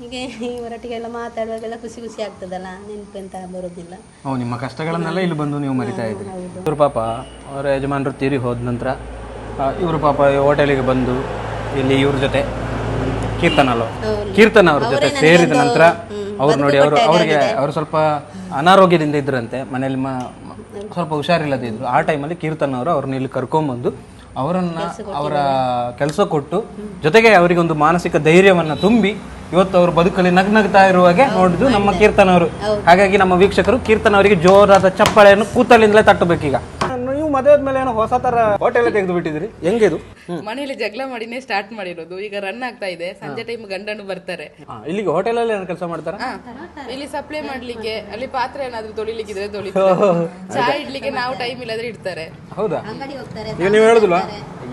ಹೀಗೆ ಇವರೊಟ್ಟಿಗೆಲ್ಲ ಮಾತಾಡುವಾಗೆಲ್ಲ ಖುಷಿ ಖುಷಿ ಆಗ್ತದಲ್ಲ, ನೆನಪೆಂತ ಬರೋದಿಲ್ಲ. ನಿಮ್ಮ ಕಷ್ಟಗಳನ್ನೆಲ್ಲ ಇಲ್ಲಿ ಬಂದು ನೀವು ಮರಿತಾ ಇದ್ರಿ. ಇವ್ರ ಪಾಪ ಅವರ ಯಜಮಾನರು ತೀರಿ ಹೋದ ನಂತರ ಇವರು ಪಾಪ ಹೋಟೆಲಿಗೆ ಬಂದು ಇಲ್ಲಿ ಇವ್ರ ಜೊತೆ ಕೀರ್ತನ ಅವ್ರ ಜೊತೆ ಸೇರಿದ ನಂತರ ಅವ್ರು ನೋಡಿ ಅವರು ಸ್ವಲ್ಪ ಅನಾರೋಗ್ಯದಿಂದ ಇದ್ರಂತೆ, ಮನೇಲಿ ಸ್ವಲ್ಪ ಹುಷಾರಿಲ್ಲದೆ ಇದ್ರು. ಆ ಟೈಮಲ್ಲಿ ಕೀರ್ತನ ಅವರು ಅವ್ರನ್ನ ಇಲ್ಲಿ ಕರ್ಕೊಂಬಂದು ಅವರನ್ನ ಅವರ ಕೆಲಸ ಕೊಟ್ಟು ಜೊತೆಗೆ ಅವರಿಗೆ ಒಂದು ಮಾನಸಿಕ ಧೈರ್ಯವನ್ನ ತುಂಬಿ ಇವತ್ತು ಅವರು ಬದುಕಲ್ಲಿ ನಗ್ನಗ್ತಾ ಇರುವಾಗೆ ನೋಡಿದ್ದು ನಮ್ಮ ಕೀರ್ತನ ಅವರು. ಹಾಗಾಗಿ ನಮ್ಮ ವೀಕ್ಷಕರು ಕೀರ್ತನ ಅವರಿಗೆ ಜೋರಾದ ಚಪ್ಪಾಳೆಯನ್ನು ಕೂತಲಿಂದಲೇ ತಟ್ಟಬೇಕೀಗ. ನೀವು ಮದುವೆ ಆದ್ಮೇಲೆ ಏನೋ ಹೊಸ ತರ ಹೋಟೆಲ್ ತೆಗೆದು ಬಿಟ್ಟಿದ್ರಿ, ಹೆಂಗಿದು? ಮನೇಲಿ ಜಗಳ ಮಾಡಿನೇ ಸ್ಟಾರ್ಟ್ ಮಾಡಿರೋದು, ಈಗ ರನ್ ಆಗ್ತಾ ಇದೆ. ಸಂಜೆ ಟೈಮ್ ಗಂಡನು ಬರ್ತಾರೆ. ಇಲ್ಲಿಗೆ ಹೋಟೆಲ್ ಅಲ್ಲಿ ಏನೋ ಕೆಲಸ ಮಾಡ್ತಾರ? ಇಲ್ಲಿ ಸಪ್ಲೈ ಮಾಡ್ಲಿಕ್ಕೆ, ಅಲ್ಲಿ ಪಾತ್ರೆ ಏನಾದ್ರು ತೊಳಿಲಿಕ್ಕಿದ್ರೆ ತೊಳಿತಾರೆ, ಚಾ ಇಡ್ಲಿಕ್ಕೆ ನಾವು ಟೈಮ್ ಇಲ್ಲದ್ರೆ ಇಡ್ತಾರೆ. ಹೌದಾ? ಈಗ ನೀವು ಹೇಳುದಿಲ್ವಾ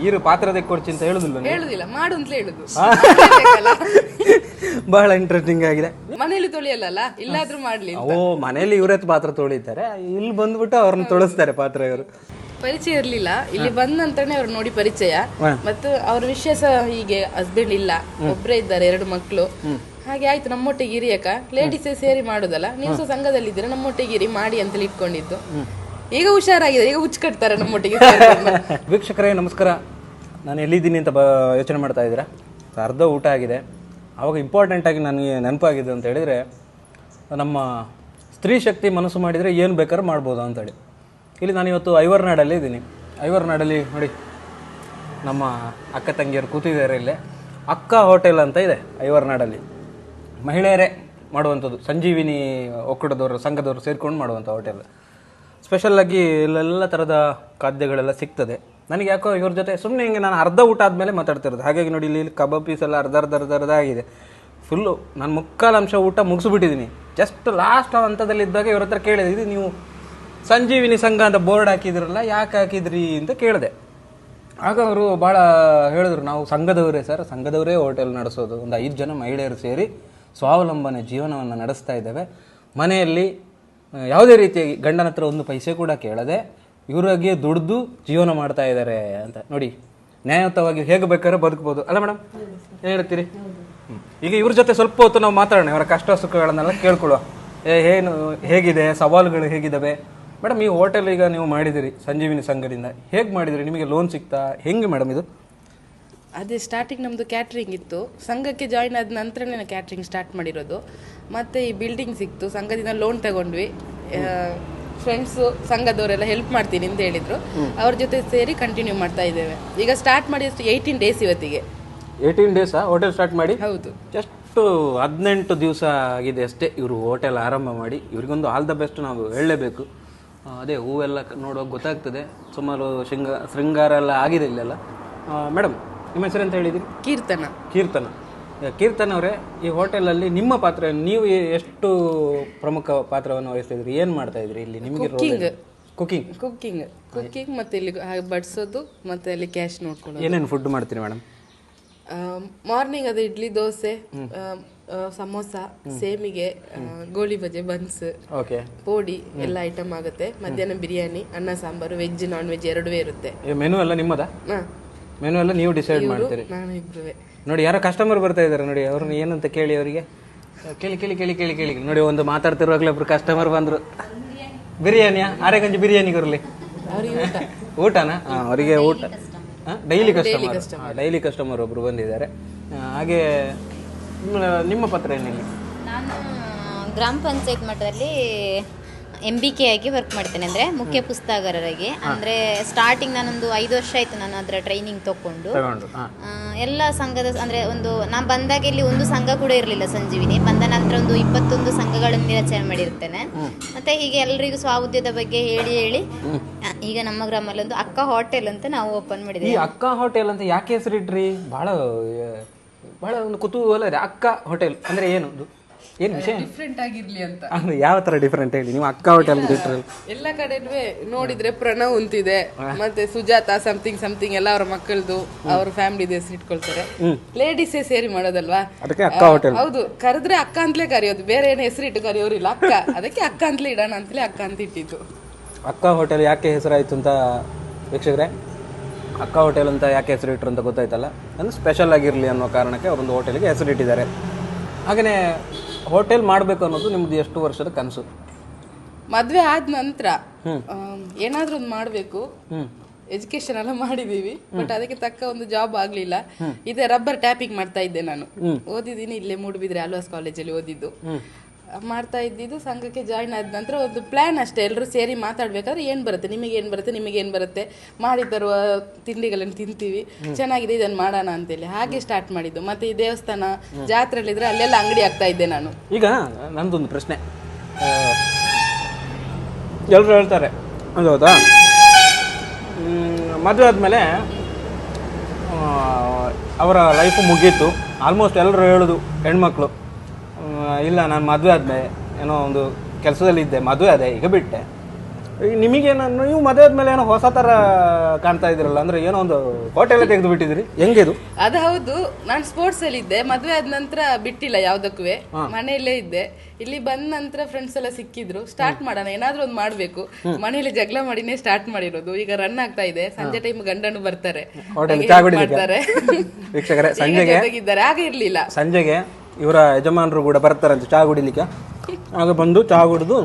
ಈರು ಪಾತ್ರ ತೆಕ್ಕೊಡ್ಚಿ ಅಂತ ಹೇಳುದಿಲ್ಲ? ಹೇಳುದಿಲ್ಲ, ಮಾಡು ಅಂತಲೇ ಹೇಳುದು. ಬಹಳ ಇಂಟ್ರೆಸ್ಟಿಂಗ್ ಆಗಿದೆ. ಮನೇಲಿ ತೊಳಿಯಲ್ಲ, ಇಲ್ಲಾದ್ರೂ ಮಾಡ್ಲಿ. ಓ, ಮನೇಲಿ ಇವರೇ ಪಾತ್ರ ತೊಳಿತಾರೆ, ಇಲ್ಲಿ ಬಂದ್ಬಿಟ್ಟು ಅವ್ರನ್ನ ತೊಳಸ್ತಾರೆ ಪಾತ್ರ. ಇವರು ಪರಿಚಯ ಇರ್ಲಿಲ್ಲ, ಇಲ್ಲಿ ಬಂದ ನಂತರನೇ ಅವ್ರು ನೋಡಿ ಪರಿಚಯ. ಮತ್ತು ಅವ್ರ ವಿಷಯ ಸಹ ಹೀಗೆ, ಹಸ್ಬೆಂಡ್ ಇಲ್ಲ, ಒಬ್ರೇ ಇದ್ದಾರೆ, 2 ಮಕ್ಕಳು. ಹಾಗೆ ಆಯ್ತು ನಮ್ಮೊಟ್ಟಿಗೆ ಇರಿಯಕ, ಲೇಡೀಸೇ ಸೇರಿ ಮಾಡುದಲ್ಲ, ನೀವು ಸಹ ಸಂಘದಲ್ಲಿ ಇದ್ದೀರಾ, ನಮ್ಮೊಟ್ಟಿಗೆ ಇರಿ ಮಾಡಿ ಅಂತೇಳಿ ಇಟ್ಕೊಂಡಿದ್ದು. ಈಗ ಹುಷಾರಾಗಿದೆ, ಈಗ ಹುಚ್ಚು ಕಟ್ತಾರೆ ನಮ್ಮೊಟ್ಟಿಗೆ. ವೀಕ್ಷಕರೇ ನಮಸ್ಕಾರ. ನಾನು ಎಲ್ಲಿದ್ದೀನಿ ಅಂತ ಯೋಚನೆ ಮಾಡ್ತಾ ಇದ್ದೀರಾ? ಅರ್ಧ ಊಟ ಆಗಿದೆ. ಆವಾಗ ಇಂಪಾರ್ಟೆಂಟ್ ಆಗಿ ನನಗೆ ನೆನಪಾಗಿದೆ ಅಂತ ಹೇಳಿದರೆ, ನಮ್ಮ ಸ್ತ್ರೀ ಶಕ್ತಿ ಮನಸ್ಸು ಮಾಡಿದರೆ ಏನು ಬೇಕಾದ್ರೂ ಮಾಡ್ಬೋದು ಅಂತೇಳಿ. ಇಲ್ಲಿ ನಾನಿವತ್ತು ಐವರ್ನಾಡಲ್ಲಿ ಇದ್ದೀನಿ. ಐವರ್ನಾಡಲ್ಲಿ ನೋಡಿ ನಮ್ಮ ಅಕ್ಕ ತಂಗಿಯರು ಕೂತಿದ್ದಾರೆ. ಇಲ್ಲೇ ಅಕ್ಕ ಹೋಟೆಲ್ ಅಂತ ಇದೆ ಐವರ್ನಾಡಲ್ಲಿ, ಮಹಿಳೆಯರೇ ಮಾಡುವಂಥದ್ದು, ಸಂಜೀವಿನಿ ಒಕ್ಕೂಟದವರು ಸಂಘದವರು ಸೇರ್ಕೊಂಡು ಮಾಡುವಂಥ ಹೋಟೆಲ್. ಸ್ಪೆಷಲ್ಲಾಗಿ ಇಲ್ಲೆಲ್ಲ ಥರದ ಖಾದ್ಯಗಳೆಲ್ಲ ಸಿಗ್ತದೆ. ನನಗೆ ಯಾಕೋ ಇವ್ರ ಜೊತೆ ಸುಮ್ಮನೆ ಹಿಂಗೆ ನಾನು ಅರ್ಧ ಊಟ ಆದಮೇಲೆ ಮಾತಾಡ್ತಿರೋದು. ಹಾಗಾಗಿ ನೋಡಿ ಇಲ್ಲಿ ಕಬಾಬ್ ಪೀಸ್ ಎಲ್ಲ ಅರ್ಧ ಆಗಿದೆ. ಫುಲ್ಲು ನಾನು ಮುಕ್ಕಾಲು ಅಂಶ ಊಟ ಮುಗಿಸ್ಬಿಟ್ಟಿದ್ದೀನಿ. ಜಸ್ಟ್ ಲಾಸ್ಟ್ ಹಂತದಲ್ಲಿದ್ದಾಗ ಇವ್ರ ಹತ್ರ ಕೇಳಿದೆ, ಇದು ನೀವು ಸಂಜೀವಿನಿ ಸಂಘ ಅಂತ ಬೋರ್ಡ್ ಹಾಕಿದ್ರಲ್ಲ, ಯಾಕೆ ಹಾಕಿದ್ರಿ ಅಂತ ಕೇಳಿದೆ. ಆಗ ಅವರು ಭಾಳ ಹೇಳಿದ್ರು, ನಾವು ಸಂಘದವರೇ ಸರ್, ಸಂಘದವರೇ ಹೋಟೆಲ್ ನಡೆಸೋದು. ಒಂದು 5 ಜನ ಮಹಿಳೆಯರು ಸೇರಿ ಸ್ವಾವಲಂಬನೆ ಜೀವನವನ್ನು ನಡೆಸ್ತಾ ಇದ್ದೇವೆ. ಮನೆಯಲ್ಲಿ ಯಾವುದೇ ರೀತಿಯಾಗಿ ಗಂಡನ ಹತ್ರ 1 ಪೈಸೆ ಕೂಡ ಕೇಳದೆ ಇವರಾಗಿಯೇ ದುಡ್ದು ಜೀವನ ಮಾಡ್ತಾ ಇದ್ದಾರೆ ಅಂತ. ನೋಡಿ, ನ್ಯಾಯಯುತವಾಗಿ ಹೇಗೆ ಬೇಕಾದ್ರೆ ಬದುಕ್ಬೋದು ಅಲ್ಲ ಮೇಡಮ್? ಏನು ಹೇಳ್ತೀರಿ? ಈಗ ಇವ್ರ ಜೊತೆ ಸ್ವಲ್ಪ ಹೊತ್ತು ನಾವು ಮಾತಾಡೋಣ, ಇವರ ಕಷ್ಟ ಸುಖಗಳನ್ನೆಲ್ಲ ಕೇಳ್ಕೊಳ್ಳುವ. ಏನು ಹೇಗಿದೆ, ಸವಾಲುಗಳು ಹೇಗಿದ್ದಾವೆ ಮೇಡಮ್? ಈ ಹೋಟೆಲ್ ಈಗ ನೀವು ಮಾಡಿದಿರಿ ಸಂಜೀವಿನಿ ಸಂಘದಿಂದ, ಹೇಗೆ ಮಾಡಿದಿರಿ? ನಿಮಗೆ ಲೋನ್ ಸಿಗ್ತಾ ಹೆಂಗೆ ಮೇಡಮ್ ಇದು? ಅದೇ ಸ್ಟಾರ್ಟಿಂಗ್ ನಮ್ಮದು ಕ್ಯಾಟ್ರಿಂಗ್ ಇತ್ತು. ಸಂಘಕ್ಕೆ ಜಾಯಿನ್ ಆದ ನಂತರನೇ ನಾನು ಕ್ಯಾಟ್ರಿಂಗ್ ಸ್ಟಾರ್ಟ್ ಮಾಡಿರೋದು. ಮತ್ತು ಈ ಬಿಲ್ಡಿಂಗ್ ಸಿಕ್ತು, ಸಂಘದಿಂದ ಲೋನ್ ತಗೊಂಡ್ವಿ. ಫ್ರೆಂಡ್ಸು ಸಂಘದವರೆಲ್ಲ ಹೆಲ್ಪ್ ಮಾಡ್ತೀನಿ ಅಂತ ಹೇಳಿದರು, ಅವ್ರ ಜೊತೆ ಸೇರಿ ಕಂಟಿನ್ಯೂ ಮಾಡ್ತಾ ಇದ್ದೇವೆ. ಈಗ ಸ್ಟಾರ್ಟ್ ಮಾಡಿ 18 ಡೇಸ್ ಇವತ್ತಿಗೆ. 18 ಡೇಸಾ ಹೋಟೆಲ್ ಸ್ಟಾರ್ಟ್ ಮಾಡಿ? ಹೌದು, ಜಸ್ಟ್ 18 ದಿವಸ ಆಗಿದೆ ಅಷ್ಟೇ ಇವರು ಹೋಟೆಲ್ ಆರಂಭ ಮಾಡಿ. ಇವ್ರಿಗೊಂದು ಆಲ್ ದ ಬೆಸ್ಟ್ ನಾವು ಹೇಳಲೇಬೇಕು. ಅದೇ ಹೂವೆಲ್ಲ ನೋಡುವಾಗ ಗೊತ್ತಾಗ್ತದೆ, ಸುಮಾರು ಶೃಂಗಾರ ಎಲ್ಲ ಆಗಿದೆ ಇಲ್ಲೆಲ್ಲ. ಮೇಡಮ್, ನಿಮ್ಮ ಹೆಸರು ಅಂತ ಹೇಳಿದಿರಿ? ಕೀರ್ತನ ಅವರೇ, ಈ ಹೋಟೆಲಲ್ಲಿ ನಿಮ್ಮ ಪಾತ್ರ, ನೀವು ಎಷ್ಟು ಪ್ರಮುಖ ಪಾತ್ರವನ್ನು ವಹಿಸ್ತಿದ್ರಿ? ಏನು ಮಾಡ್ತಾ ಇದ್ರಿ ಇಲ್ಲಿ? ನಿಮಗೆ ಕುಕ್ಕಿಂಗ್ ಮತ್ತೆ ಇಲ್ಲಿ ಬಡಿಸೋದು, ಮತ್ತೆ ಅಲ್ಲಿ ಕ್ಯಾಶ್ ನೋಡ್ಕೊಳ್ಳೋದು. ಏನೇನು ಫುಡ್ ಮಾಡ್ತೀರಿ ಮೇಡಮ್? ಮಾರ್ನಿಂಗ್ ಅದು ಇಡ್ಲಿ, ದೋಸೆ, ಸಮೋಸ, ಸೇಮಿಗೆ, ಗೋಳಿ ಬಜೆ, ಬನ್ಸ್, ಪೋಡಿ ಎಲ್ಲ ಐಟಮ್ ಆಗುತ್ತೆ. ಮಧ್ಯಾಹ್ನ ಬಿರಿಯಾನಿ, ಅನ್ನ ಸಾಂಬಾರು, ವೆಜ್ ನಾನ್ ವೆಜ್ 2 ಇರುತ್ತೆ. ಮೆನು ಎಲ್ಲ ನಿಮ್ಮದ? ಮೆನು ಎಲ್ಲ ನೀವು ಡಿಸೈಡ್ ಮಾಡ್ತೀರಿ? ನಾನು ಇಬ್ಬರೇ. ನೋಡಿ, ಯಾರೋ ಕಸ್ಟಮರ್ ಬರ್ತಾ ಇದ್ದಾರೆ ನೋಡಿ, ಅವ್ರನ್ನ ಏನಂತ ಕೇಳಿ ಅವರಿಗೆ. ಕೇಳಿ ನೋಡಿ, ಒಂದು ಮಾತಾಡ್ತಿರುವಾಗಲೇ ಒಬ್ರು ಕಸ್ಟಮರ್ ಬಂದರು. ಬಿರಿಯಾನಿಯಾ? ಆರೆಗಂಜಿ ಬಿರಿಯಾನಿ ಕೊರಲಿ. ಊಟನಾ? ಅವರಿಗೆ ಊಟ ಡೈಲಿ ಕಸ್ಟಮರ್ ಒಬ್ರು ಬಂದಿದ್ದಾರೆ. ಹಾಗೆ ನಿಮ್ಮ ಪತ್ರ ಏನಿಲ್ಲ? ನಾನು ಗ್ರಾಮ ಪಂಚಾಯತ್ ಮಟ್ಟದಲ್ಲಿ MBK ಆಗಿ ವರ್ಕ್ ಮಾಡ್ತೇನೆ, ಅಂದರೆ ಮುಖ್ಯ ಪುಸ್ತಕಗಾರರಾಗಿ. ಅಂದರೆ ಸ್ಟಾರ್ಟಿಂಗ್ ನಾನೊಂದು 5 ವರ್ಷ ಆಯಿತು ನಾನು ಅದರ ಟ್ರೈನಿಂಗ್ ತಗೊಂಡು. ಎಲ್ಲ ಸಂಘದ ಅಂದರೆ ನಾನು ಬಂದಾಗ ಇಲ್ಲಿ ಒಂದು ಸಂಘ ಕೂಡ ಇರಲಿಲ್ಲ ಸಂಜೀವಿನಿ. ಬಂದ ನಂತರ ಒಂದು 21 ಸಂಘಗಳನ್ನು ರಚನೆ ಮಾಡಿರ್ತೇನೆ. ಮತ್ತು ಹೀಗೆ ಎಲ್ಲರಿಗೂ ಸ್ವಾಉದ್ಯೋಗದ ಬಗ್ಗೆ ಹೇಳಿ ಈಗ ನಮ್ಮ ಗ್ರಾಮಲ್ಲಿ ಒಂದು ಅಕ್ಕ ಹೋಟೆಲ್ ಅಂತ ನಾವು ಓಪನ್ ಮಾಡಿದ್ವಿ. ಈ ಅಕ್ಕ ಹೋಟೆಲ್ ಅಂತ ಯಾಕೆ ಹೆಸರಿಟ್ರಿ? ಬಹಳ ಒಂದು ಕುತೂಹಲ ಇದೆ. ಅಕ್ಕ ಹೋಟೆಲ್ ಅಂದರೆ ಏನು ವಿಷಯ? ಡಿಫ್ರೆಂಟ್ ಆಗಿರ್ಲಿ ಅಂತ. ಯಾವ ತರ ಡಿಫ್ರೆಂಟ್ ಹೇಳಿ ನೀವು? ಅಕ್ಕ ಹೋಟೆಲ್ ಎಲ್ಲ ಕಡೆ ನೋಡಿದ್ರೆ ಪ್ರಣವ್ ಅಂತಿದೆ, ಮತ್ತೆ ಸುಜಾತ ಸಮಥಿಂಗ್ ಎಲ್ಲ ಅವ್ರ ಮಕ್ಕಳದು, ಅವ್ರ ಫ್ಯಾಮಿಲಿ ಹೆಸರು ಇಟ್ಕೊಳ್ತಾರೆ. ಲೇಡೀಸೇ ಸೇರಿ ಮಾಡೋದಲ್ವಾ, ಅದಕ್ಕೆ ಅಕ್ಕ ಹೋಟೆಲ್. ಹೌದು, ಕರೆದ್ರೆ ಅಕ್ಕ ಅಂತಲೇ ಕರೆಯೋದು, ಬೇರೆ ಏನು ಹೆಸರಿಟ್ಟು ಕರೆಯೋರಿಲ್ಲ. ಅಕ್ಕ, ಅದಕ್ಕೆ ಅಕ್ಕ ಅಂತಲೇ ಇಡೋಣ ಅಂತಲೇ ಅಕ್ಕ ಅಂತ ಇಟ್ಟಿದ್ದು. ಅಕ್ಕ ಹೋಟೆಲ್ ಯಾಕೆ ಹೆಸರಾಯ್ತು ಅಂತ ವೀಕ್ಷಕರೇ, ಅಕ್ಕ ಹೋಟೆಲ್ ಅಂತ ಯಾಕೆ ಹೆಸರು ಇಟ್ಟರು ಅಂತ ಗೊತ್ತಾಯ್ತಲ್ಲ. ಅಂದ್ರೆ ಸ್ಪೆಷಲ್ ಆಗಿರಲಿ ಅನ್ನೋ ಕಾರಣಕ್ಕೆ ಒಂದು ಹೋಟೆಲ್ಗೆ ಹೆಸರಿಟ್ಟಿದ್ದಾರೆ. ಹಾಗೆಯೇ ಹೋಟೆಲ್ ಮಾಡಬೇಕು ಅನ್ನೋದು ನಿಮ್ದು ಎಷ್ಟು ವರ್ಷದ ಕನಸು? ಮದ್ವೆ ಆದ ನಂತರ ಏನಾದ್ರೂ ಒಂದು ಮಾಡ್ಬೇಕು. ಎಜುಕೇಶನ್ ಎಲ್ಲ ಮಾಡಿದೀವಿ, ಬಟ್ ಅದಕ್ಕೆ ತಕ್ಕ ಒಂದು ಜಾಬ್ ಆಗ್ಲಿಲ್ಲ. ಇದೆ ರಬ್ಬರ್ ಟ್ಯಾಪಿಂಗ್ ಮಾಡ್ತಾ ಇದ್ದೆ ನಾನು. ಓದಿದ್ದೀನಿ ಇಲ್ಲೇ ಮೂಡುಬಿದ್ರೆ ಆಳ್ವಾಸ್ ಕಾಲೇಜಲ್ಲಿ ಓದಿದ್ದು. ಮಾಡ್ತಾ ಇದ್ದಿದ್ದು. ಸಂಘಕ್ಕೆ ಜಾಯಿನ್ ಆದ ನಂತರ ಒಂದು ಪ್ಲಾನ್ ಅಷ್ಟೇ, ಎಲ್ಲರೂ ಸೇರಿ ಮಾತಾಡ್ಬೇಕಾದ್ರೆ ಏನ್ ಬರುತ್ತೆ ನಿಮಗೆ ಏನ್ ಬರುತ್ತೆ ಮಾಡಿ ತರುವ ತಿಂಡಿಗಳನ್ನು ತಿಂತೀವಿ, ಚೆನ್ನಾಗಿದೆ ಇದನ್ನು ಮಾಡೋಣ ಅಂತೇಳಿ ಹಾಗೆ ಸ್ಟಾರ್ಟ್ ಮಾಡಿದ್ದು. ಮತ್ತೆ ಈ ದೇವಸ್ಥಾನ ಜಾತ್ರೆಯಲ್ಲಿದ್ರೆ ಅಲ್ಲೆಲ್ಲ ಅಂಗಡಿ ಆಗ್ತಾ ಇದ್ದೆ ನಾನು. ಈಗ ನಂದೊಂದು ಪ್ರಶ್ನೆ, ಎಲ್ಲರೂ ಹೇಳ್ತಾರೆ ಅದು ಹೌದಾ, ಮದುವೆ ಆದಮೇಲೆ ಅವರ ಲೈಫು ಮುಗೀತು ಆಲ್ಮೋಸ್ಟ್ ಎಲ್ಲರೂ ಹೇಳೋದು ಹೆಣ್ಮಕ್ಳು, ಇಲ್ಲ ನಾನು ಮದುವೆ ಆದಮೇಲೆ ಏನೋ ಒಂದು ಕೆಲಸದಲ್ಲಿದ್ದೆ, ಮದುವೆ ಅದೇ ಈಗ ಬಿಟ್ಟೆ. ನಿಮಗೇನು ನೀವು ಮದುವೆ ಆದ್ಮೇಲೆ ಏನೋ ಹೊಸ ಥರ ಕಾಣ್ತಾ ಇದ್ದೀರಲ್ಲ, ಅಂದರೆ ಏನೋ ಒಂದು ಹೋಟೆಲ್ ತೆಗೆದು ಬಿಟ್ಟಿದ್ದೀರಿ, ಹೆಂಗಿದು? ಅದು ಹೌದು, ನಾನು ಸ್ಪೋರ್ಟ್ಸ್ ಅಲ್ಲಿ ಇದ್ದೆ. ಮದುವೆ ಆದ ನಂತರ ಬಿಟ್ಟಿಲ್ಲ ಯಾವುದಕ್ಕೂ, ಮನೆಯಲ್ಲೇ ಇದ್ದೆ. ಇಲ್ಲಿ ಬಂದ ನಂತರ ಫ್ರೆಂಡ್ಸ್ ಎಲ್ಲ ಸಿಕ್ಕಿದ್ರು, ಸ್ಟಾರ್ಟ್ ಮಾಡೋಣ ಏನಾದ್ರೂ ಒಂದು ಮಾಡ್ಬೇಕು. ಮನೆಯಲ್ಲಿ ಜಗಳ ಮಾಡಿನೇ ಸ್ಟಾರ್ಟ್ ಮಾಡಿರೋದು. ಈಗ ರನ್ ಆಗ್ತಾ ಇದೆ. ಸಂಜೆ ಟೈಮ್ ಗಂಡನು ಬರ್ತಾರೆ, ಮಾಡ್ತಾರೆ, ವೀಕ್ಷಕರೇ ಸಂಜೆಗೆ ಆಗ ಇರ್ಲಿಲ್ಲ. ಸಂಜೆಗೆ ಇವರ ಯಜಮಾನರು ಕೂಡ ಬರ್ತಾರಂತೆ ಚಹಾ ಕುಡಿಲಿಕ್ಕೆ. ಆಗ ಬಂದು ಚಹಾ ಕುಡಿದು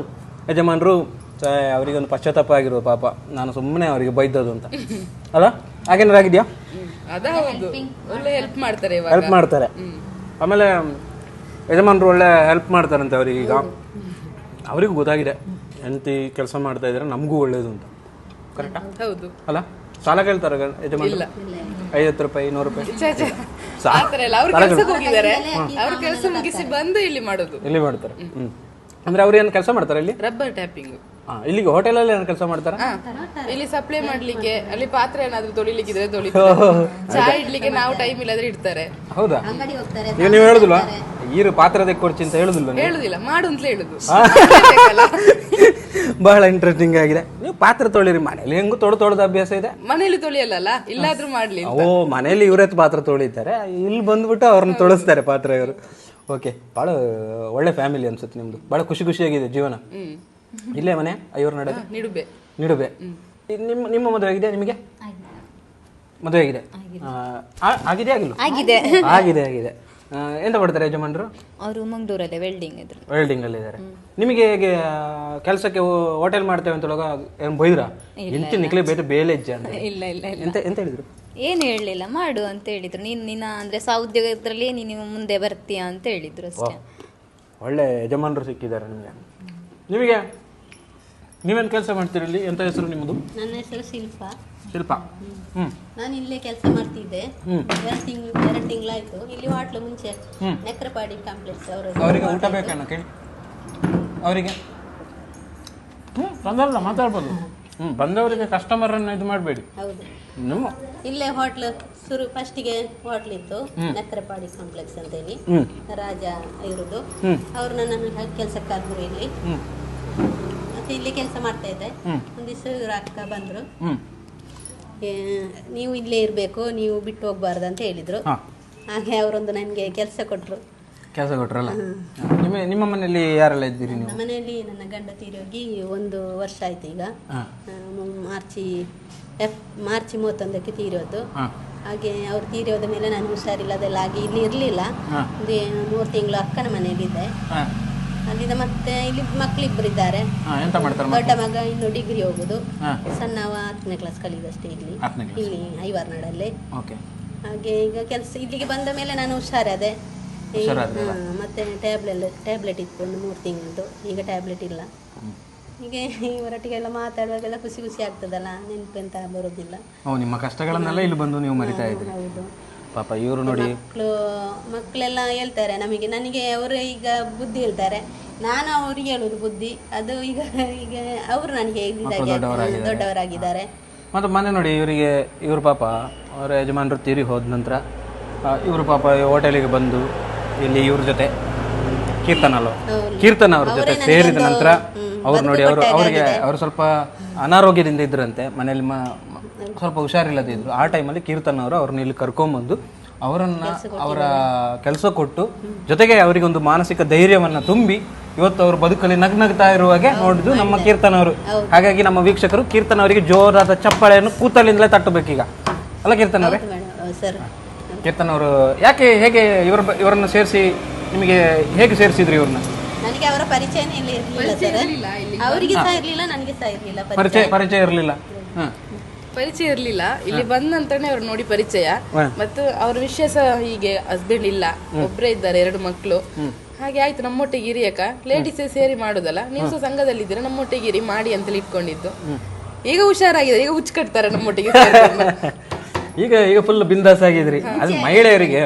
ಯಜಮಾನರು ಅವರಿಗೊಂದು ಪಶ್ಚಾತ್ತಾಪ ಆಗಿರೋದು, ಪಾಪ ನಾನು ಸುಮ್ಮನೆ ಅವರಿಗೆ ಬೈದದ್ದು ಅಂತ ಅಲ್ಲ, ಹಾಗೇನಾರು ಆಗಿದೆಯಾ? ಅದ ಹೌದು, ಒಳ್ಳೆ ಹೆಲ್ಪ್ ಮಾಡ್ತಾರೆ, ಹೆಲ್ಪ್ ಮಾಡ್ತಾರೆ. ಆಮೇಲೆ ಯಜಮಾನರು ಒಳ್ಳೆ ಹೆಲ್ಪ್ ಮಾಡ್ತಾರಂತೆ ಅವರಿಗೆ. ಈಗ ಅವರಿಗೂ ಗೊತ್ತಾಗಿದೆ ಹೆಂಡತಿ ಕೆಲಸ ಮಾಡ್ತಾ ಇದ್ರೆ ನಮಗೂ ಒಳ್ಳೇದು ಅಂತ. ಕರೆಕ್ಟಾ? ಹೌದು. ಅಲ್ಲ, ಸಾಲ ಕೇಳ್ತಾರೆ ಯಜಮಾನರು? 50 ರೂಪಾಯಿ 100 ರೂಪಾಯಿ ಅವ್ರ ಕೆಲ್ಸಕ್ಕೆ ಹೋಗಿದ್ದಾರೆ, ಅವ್ರ ಕೆಲಸ ಮುಗಿಸಿ ಬಂದು ಇಲ್ಲಿ ಮಾಡೋದು, ಇಲ್ಲಿ ಮಾಡ್ತಾರೆ. ಅಂದ್ರೆ ಅವ್ರು ಏನು ಕೆಲಸ ಮಾಡ್ತಾರೆ ಇಲ್ಲಿ? Rubber tapping. ಇಲ್ಲಿಗೆ ಹೋಟೆಲಲ್ಲಿ ಏನು ಕೆಲಸ ಮಾಡ್ತಾರೆ? ಇಲ್ಲಿ ಸಪ್ಲೈ ಮಾಡ್ಲಿಕ್ಕೆ, ಅಲ್ಲಿ ಪಾತ್ರೆ ಏನಾದ್ರು ತೊಳಿಲಿಕ್ಕಿದ್ರೆ ತೊಳಿತಾರೆ, ಚಹಾ ಇಡ್ಲಿಕ್ಕೆ ನಾವು ಟೈಮ್ ಇಲ್ಲದ್ರೆ ಇಡ್ತಾರೆ. ಹೌದಾ? ಈಗ ನೀವು ಹೇಳುದಿಲ್ವಾ ಈರು ಪಾತ್ರೆ ತೆಕ್ಕೊಡ್ಚಿ ಅಂತ ಹೇಳುದಿಲ್ಲ? ಹೇಳುದಿಲ್ಲ, ಮಾಡು ಅಂತ ಹೇಳುದು. ಬಹಳ ಇಂಟ್ರೆಸ್ಟಿಂಗ್ ಆಗಿದೆ. ನೀವು ಪಾತ್ರೆ ತೊಳಿರಿ, ಮನೇಲಿ ಹೆಂಗು ತೊಳೆದ ಅಭ್ಯಾಸ ಇದೆ. ಮನೇಲಿ ತೊಳಿಯಲ್ಲ, ಇಲ್ಲಾದ್ರೂ ಮಾಡ್ಲಿ. ಓ, ಮನೇಲಿ ಇವರೇ ಪಾತ್ರೆ ತೊಳಿತಾರೆ, ಇಲ್ಲಿ ಬಂದ್ಬಿಟ್ಟು ಅವ್ರನ್ನ ತೊಳಸ್ತಾರೆ ಪಾತ್ರೆ ಅವರು. ಓಕೆ, ಬಹಳ ಒಳ್ಳೆ ಫ್ಯಾಮಿಲಿ ಅನ್ಸುತ್ತೆ ನಿಮ್ದು. ಬಹಳ ಖುಷಿಯಾಗಿದೆ ಜೀವನ. ಇಲ್ಲೇ ಮನೆ ಐವರ್ ನಡೆ ನಿಡುಬೆ. ನಿಮ್ಮ ಮದುವೆ ಆಗಿದೆ? ನಿಮಗೆ ಮದುವೆ ಆಗಿದೆ? ಆಗಿದೆ ಆಗಿಲ್ಲ? ಆಗಿದೆ. ಎಂತ ಮಾಡ್ತಾರೆ ಯಜಮಾನರು? ಅವರು ಮಂಗಳೂರಲ್ಲೇ ವೆಲ್ಡಿಂಗ್ ಅಲ್ಲಿ ಇದ್ದಾರೆ. ನಿಮಗೆ ಹೇಗೆ ಕೆಲಸಕ್ಕೆ ಹೋಟೆಲ್ ಮಾಡ್ತೇವೆ ಅಂತ ಹೇಳುವಾಗ ಏನು ಬೈದ್ರಾ? ಎಂತ ನಿಕ್ಲೆ ಬೇರೆ ಬೇಲೆ ಇಜ್ಜ ಅಂತ? ಇಲ್ಲ ಎಂತ ಹೇಳಿದ್ರು? ಏನು ಹೇಳಲಿಲ್ಲ, ಮಾಡು ಅಂತ ಹೇಳಿದ್ರು. ನಿನ್ನ ಅಂದ್ರೆ ಸಹೋದ್ಯೋಗದಲ್ಲಿ ನೀನು ಮುಂದೆ ಬರ್ತೀಯಾ ಅಂತ ಹೇಳಿದ್ರು ಅಷ್ಟೇ. ಒಳ್ಳೆ ಯಜಮಾನರು ಸಿಕ್ಕಿದ್ದಾರೆ ನಿಮಗೆ. ನಿಮಗೆ ನೀವೇನು ಕೆಲಸ ಮಾಡ್ತೀರಿ ಇಲ್ಲಿ? ಎಂತ ಹೆಸರು ನಿಮ್ಮದು? ನನ್ನ ಹೆಸರು ಶಿಲ್ಪ. ನಾನು ಇಲ್ಲೇ ಕೆಲಸ ಮಾಡ್ತಿದ್ದೆ. 2 ತಿಂಗಳಾಯ್ತು. ಇಲ್ಲಿ ಹೋಟ್ಲು ಮುಂಚೆ ನೆಕ್ರಪಾಡಿ ಕಾಂಪ್ಲೆಕ್ಸ್ ಅವರಿಗೆ ಊಟ ಬೇಕಣ್ಣ ಕೇಳಿ ಅವರಿಗೆ. ಬಂದಲ್ಲ ಮಾತಾಡ್ಬೋದು. ಬಂದವರಿಗೆ ಕಸ್ಟಮರನ್ನು ಇದು ಮಾಡಬೇಡಿ. ಹೌದು, ಇಲ್ಲೇ ಹೋಟ್ಲು ಫಸ್ಟಿಗೆ ಹೋಟ್ಲ್ ಇತ್ತು, ನೆಕ್ರಪಾಡಿ ಕಾಂಪ್ಲೆಕ್ಸ್ ಅಂತೇಳಿ, ರಾಜ ಇರುದು. ಅವ್ರು ನನ್ನನ್ನು ಕೆಲಸಕ್ಕೆ ಕರೆದ್ರು ಇಲ್ಲಿ. ಮತ್ತೆ ಇಲ್ಲಿ ಕೆಲಸ ಮಾಡ್ತಾ ಇದ್ದೆ. ಒಂದು ದಿವಸ ಇವ್ರ ಅಕ್ಕ ಬಂದ್ರು, ನೀವು ಇಲ್ಲೇ ಇರಬೇಕು, ನೀವು ಬಿಟ್ಟು ಹೋಗ್ಬಾರ್ದು ಅಂತ ಹೇಳಿದ್ರು. ಹಾಗೆ ಅವರೊಂದು ನನಗೆ ಕೆಲಸ ಕೊಟ್ರಲ್ಲ. ನಿಮ್ಮ ಮನೆಯಲ್ಲಿ ಯಾರೆಲ್ಲ ಇದ್ದೀರಿ ನೀವು? ನಮ್ಮ ಮನೆಯಲ್ಲಿ ನನ್ನ ಗಂಡ ತೀರೋಗಿ 1 ವರ್ಷ ಆಯ್ತು. ಈಗ ಮಾರ್ಚ್ 31ಕ್ಕೆ ತೀರೋದು. ಹಾಗೆ ಅವ್ರು ತೀರೋದ ಮೇಲೆ ನಾನು ಹುಷಾರಿಲ್ಲದೆಲ್ಲ ಆಗಿ ಇಲ್ಲಿ ಇರಲಿಲ್ಲ. 3 ತಿಂಗಳು ಅಕ್ಕನ ಮನೆಯಲ್ಲಿದ್ದೆ. ಅಲ್ಲಿಂದ ಮತ್ತೆ ಇಲ್ಲಿ ಮಕ್ಕಳಿಬ್ಬರು ಇದ್ದಾರೆ. ದೊಡ್ಡ ಮಗ ಇನ್ನು ಡಿಗ್ರಿ ಹೋಗುದು, ಸಣ್ಣವ 10ನೇ ಕ್ಲಾಸ್ ಕಲಿಯುದಷ್ಟೇ ಇಲ್ಲಿ ಐವಾರ್ನಾಡಲ್ಲಿ. ಹಾಗೆ ಈಗ ಕೆಲಸ ಇಲ್ಲಿಗೆ ಬಂದ ಮೇಲೆ ನಾನು ಹುಷಾರಾದೆ. ಮತ್ತೆ ಟ್ಯಾಬ್ಲೆಟ್ ಇತ್ತು ಒಂದು 3 ತಿಂಗಳದ್ದು. ಈಗ ಟ್ಯಾಬ್ಲೆಟ್ ಇಲ್ಲ. ಹೀಗೆ ಇವರೊಟ್ಟಿಗೆಲ್ಲ ಮಾತಾಡುವಾಗೆಲ್ಲ ಖುಷಿ ಆಗ್ತದಲ್ಲ, ನೆನಪೆಂತ ಬರೋದಿಲ್ಲ. ನಿಮ್ಮ ಕಷ್ಟಗಳನ್ನೆಲ್ಲ ಇಲ್ಲಿ ಬಂದು ನೀವು ಮರಿತಾ ಇದ್ದೀರಿ. ಹೌದು ಪಾಪ ಇವರು ನೋಡಿ, ಮಕ್ಕಳೆಲ್ಲ ಹೇಳ್ತಾರೆ ನನಗೆ ಅವರು ಈಗ ಬುದ್ಧಿ ಹೇಳ್ತಾರೆ, ನಾನು ಅವ್ರಿಗೆ ಹೇಳುದು ಬುದ್ಧಿ. ಅದು ಈಗ ಅವರು ನನಗೆ ದೊಡ್ಡವರಾಗಿದ್ದಾರೆ. ಮತ್ತು ಮನೆ ನೋಡಿ ಇವರು ಪಾಪ ಅವರ ಯಜಮಾನರು ತೀರಿ ಹೋದ ನಂತರ ಇವರು ಪಾಪ ಹೋಟೆಲಿಗೆ ಬಂದು ಇಲ್ಲಿ ಇವ್ರ ಜೊತೆ ಕೀರ್ತನ ಅವ್ರ ಜೊತೆ ಸೇರಿದ ನಂತರ ಅವ್ರು ನೋಡಿ ಅವರು ಸ್ವಲ್ಪ ಅನಾರೋಗ್ಯದಿಂದ ಇದ್ರಂತೆ, ಮನೇಲಿ ಸ್ವಲ್ಪ ಹುಷಾರಿಲ್ಲದಿದ್ರು. ಆ ಟೈಮಲ್ಲಿ ಕೀರ್ತನ ಅವರು ಅವ್ರನ್ನ ಇಲ್ಲಿ ಕರ್ಕೊಂಡ್ಬಂದು ಅವರ ಕೆಲಸ ಕೊಟ್ಟು, ಜೊತೆಗೆ ಅವರಿಗೆ ಒಂದು ಮಾನಸಿಕ ಧೈರ್ಯವನ್ನ ತುಂಬಿ ಇವತ್ತು ಅವರು ಬದುಕಲ್ಲಿ ನಗ್ನಗ್ತಾ ಇರುವಾಗೆ ನೋಡಿದ್ದು ನಮ್ಮ ಕೀರ್ತನ ಅವರು. ಹಾಗಾಗಿ ನಮ್ಮ ವೀಕ್ಷಕರು ಕೀರ್ತನ ಅವರಿಗೆ ಜೋರಾದ ಚಪ್ಪಾಳೆಯನ್ನು ಕೂತಲಿಂದಲೇ ತಟ್ಟಬೇಕೀಗ, ಅಲ್ಲ ಕೀರ್ತನ ಅವರೇ? ಕೀರ್ತನ ಅವರು ಹೇಗೆ ಇವರನ್ನು ಸೇರಿಸಿ ನಿಮಗೆ ಹೇಗೆ ಸೇರಿಸಿದ್ರಿ ಇವ್ರನ್ನ? ನನಗೆ ಅವರ ಪರಿಚಯನೇ ಇರಲಿಲ್ಲ ಸರ್. ಅವರಿಗೆ ಸಹ ಇರಲಿಲ್ಲ, ನನಗೆ ಸಹ ಇರಲಿಲ್ಲ ಪರಿಚಯ ಇರಲಿಲ್ಲ. ಪರಿಚಯ ಇರ್ಲಿಲ್ಲ. ಇಲ್ಲಿ ಬಂದ ನಂತರನೇ ಅವ್ರು ನೋಡಿ ಪರಿಚಯ. ಮತ್ತು ಅವ್ರ ವಿಷಯ ಸಹ ಹೀಗೆ ಹಸ್ಬೆಂಡ್ ಇಲ್ಲ, ಒಬ್ಬರೇ ಇದ್ದಾರೆ, 2 ಮಕ್ಕಳು. ಹಾಗೆ ಆಯ್ತು ನಮ್ಮೊಟ್ಟಿಗೆ ಇರಿಯಕ ಲೇಡೀಸೇ ಸೇರಿ ಮಾಡುದಲ್ಲ, ನೀವು ಸಹ ಸಂಘದಲ್ಲಿ ಇದ್ದೀರಾ, ನಮ್ಮೊಟ್ಟಿಗೆ ಇರಿ ಮಾಡಿ ಅಂತೇಳಿ ಇಟ್ಕೊಂಡಿದ್ದು. ಈಗ ಹುಷಾರಾಗಿದೆ, ಈಗ ಹುಚ್ಚು ಕಟ್ತಾರೆ ನಮ್ಮೊಟ್ಟಿಗೆ. ಈಗ ಫುಲ್ ಬಿಂದಾಸ್ ಆಗಿದ್ರಿ. ಅದು ಮಹಿಳೆಯರಿಗೆ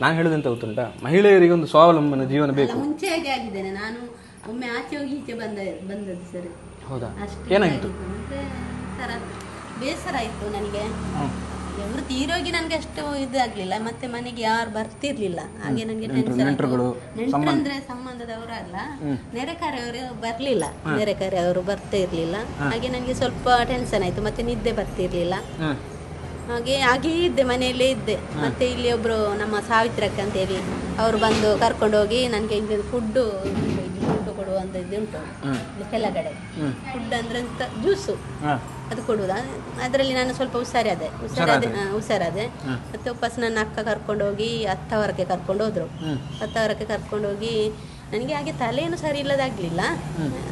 ನಾನು ಹೇಳುದಂತ ಗೊತ್ತುಂಟಾ, ಮಹಿಳೆಯರಿಗೆ ಒಂದು ಸ್ವಾವಲಂಬನ ಜೀವನ ಬೇಕು. ಮುಂಚೆಯಾಗಿ ಆಗಿದ್ದೇನೆ ನಾನು, ಒಮ್ಮೆ ಆಚೆ ಹೋಗಿ ಈಚೆ ಬಂದದ್ದು ಸರ್. ಹೌದಾ? ಏನಾಗಿತ್ತು? ಬೇಸರ ಆಯ್ತು ನನಗೆ. ಇವರು ತೀರೋಗಿ ನನಗೆ ಅಷ್ಟು ಇದಾಗ್ಲಿಲ್ಲ, ಮತ್ತೆ ಮನೆಗೆ ಯಾರು ಬರ್ತಿರ್ಲಿಲ್ಲ. ಹಾಗೆ ನನಗೆ ಟೆನ್ಷನ್. ನೆಂಟರು ಅಂದ್ರೆ ಸಂಬಂಧದವರು ಅಲ್ಲ, ನೆರೆಕರೆಯವರು ಬರ್ಲಿಲ್ಲ, ನೆರೆಕರೆಯವರು ಬರ್ತಾ ಇರ್ಲಿಲ್ಲ. ಹಾಗೆ ನನಗೆ ಸ್ವಲ್ಪ ಟೆನ್ಷನ್ ಆಯ್ತು, ಮತ್ತೆ ನಿದ್ದೆ ಬರ್ತಿರ್ಲಿಲ್ಲ. ಹಾಗೆ ಇದ್ದೆ, ಮನೆಯಲ್ಲೇ ಇದ್ದೆ. ಮತ್ತೆ ಇಲ್ಲಿ ಒಬ್ರು ನಮ್ಮ ಸಾವಿತ್ರಕ್ಕೆ ಅಂತೇಳಿ ಅವರು ಬಂದು ಕರ್ಕೊಂಡು ಹೋಗಿ ನನಗೆ ಇಲ್ಲಿ ಫುಡ್ ಕೊಡುವಂತ ಇದು ಉಂಟು ಕೆಳಗಡೆ. ಫುಡ್ ಅಂದ್ರೆ ಜ್ಯೂಸು ಅದು ಕೊಡುವುದ, ಅದರಲ್ಲಿ ನಾನು ಸ್ವಲ್ಪ ಹುಷಾರಾದೆ. ಮತ್ತೆ ವಾಪಸ್ ನನ್ನ ಅಕ್ಕ ಕರ್ಕೊಂಡು ಹೋಗಿ ಹತ್ತವರಕ್ಕೆ ಕರ್ಕೊಂಡು ಹೋದ್ರು. ಹತ್ತವರಕ್ಕೆ ಕರ್ಕೊಂಡು ಹೋಗಿ ನನಗೆ ಹಾಗೆ ತಲೆಯನ್ನು ಸರಿ ಇಲ್ಲದಾಗ್ಲಿಲ್ಲ,